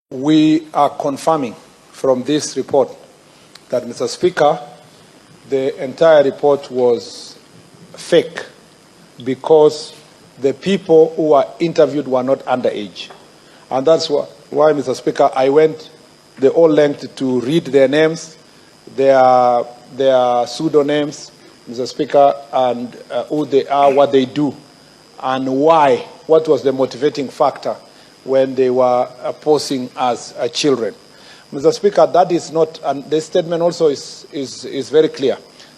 We are confirming from this report that, Mr. Speaker, the entire report was fake because the people who were interviewed were not underage. And that's why, Mr. Speaker, I went the whole length to read their names, their pseudonyms, Mr. Speaker, and who they are, what they do, and why, what was the motivating factor when they were posing as children. Mr. Speaker, that is not, and the statement also is very clear.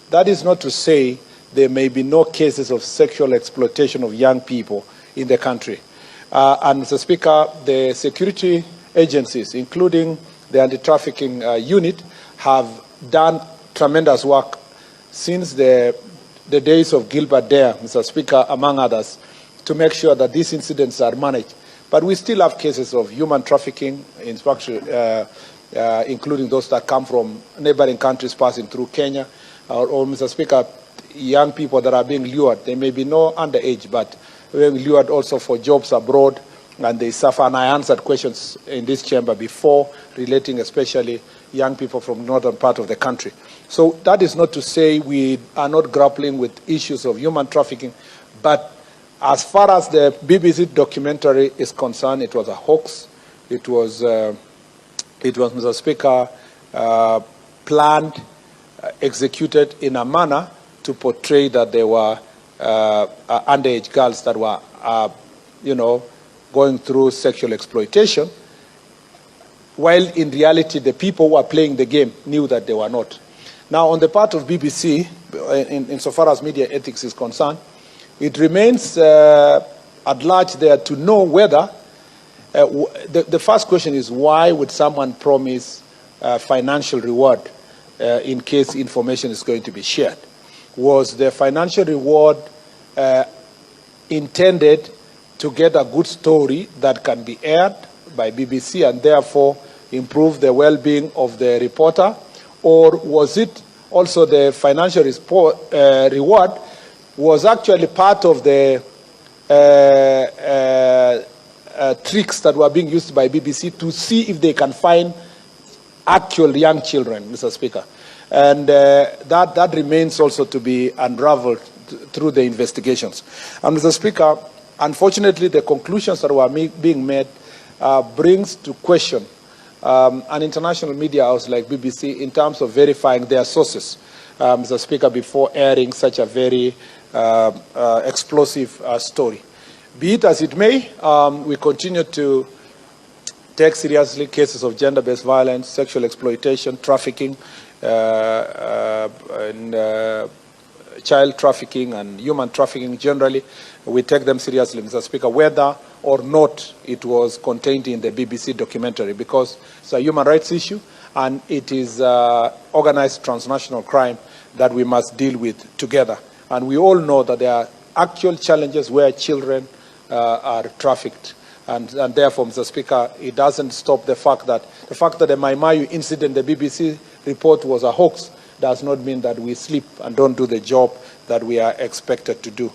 That is not to say there may be no cases of sexual exploitation of young people in the country. And Mr. Speaker, the security agencies, including the anti-trafficking unit, have done tremendous work since the days of Gilbert Dare, Mr. Speaker, among others, to make sure that these incidents are managed. But we still have cases of human trafficking, including those that come from neighboring countries passing through Kenya. Or, Mr. Speaker, young people that are being lured, they may be no underage, but being lured also for jobs abroad, and they suffer. And I answered questions in this chamber before relating especially young people from the northern part of the country. So that is not to say we are not grappling with issues of human trafficking, but as far as the BBC documentary is concerned, it was a hoax. It was, Mr. Speaker, planned, executed in a manner to portray that there were underage girls that were, going through sexual exploitation, while in reality the people who were playing the game knew that they were not. Now, on the part of BBC, insofar as media ethics is concerned, it remains at large there to know whether, the first question is, why would someone promise financial reward in case information is going to be shared? Was the financial reward intended to get a good story that can be aired by BBC and therefore improve the well-being of the reporter? Or was it also the financial reward was actually part of the tricks that were being used by BBC to see if they can find actual young children, Mr. Speaker? And that remains also to be unraveled through the investigations. And Mr. Speaker, unfortunately, the conclusions that were being made brings to question an international media house like BBC in terms of verifying their sources, Mr. Speaker, before airing such a very explosive story. Be it as it may, we continue to take seriously cases of gender-based violence, sexual exploitation, trafficking, and child trafficking and human trafficking generally. We take them seriously, Mr. Speaker, whether or not it was contained in the BBC documentary, because it's a human rights issue and it is organized transnational crime that we must deal with together. And we all know that there are actual challenges where children are trafficked. And therefore, Mr. Speaker, it doesn't stop the fact that the Mahiu incident, the BBC report was a hoax, does not mean that we sleep and don't do the job that we are expected to do.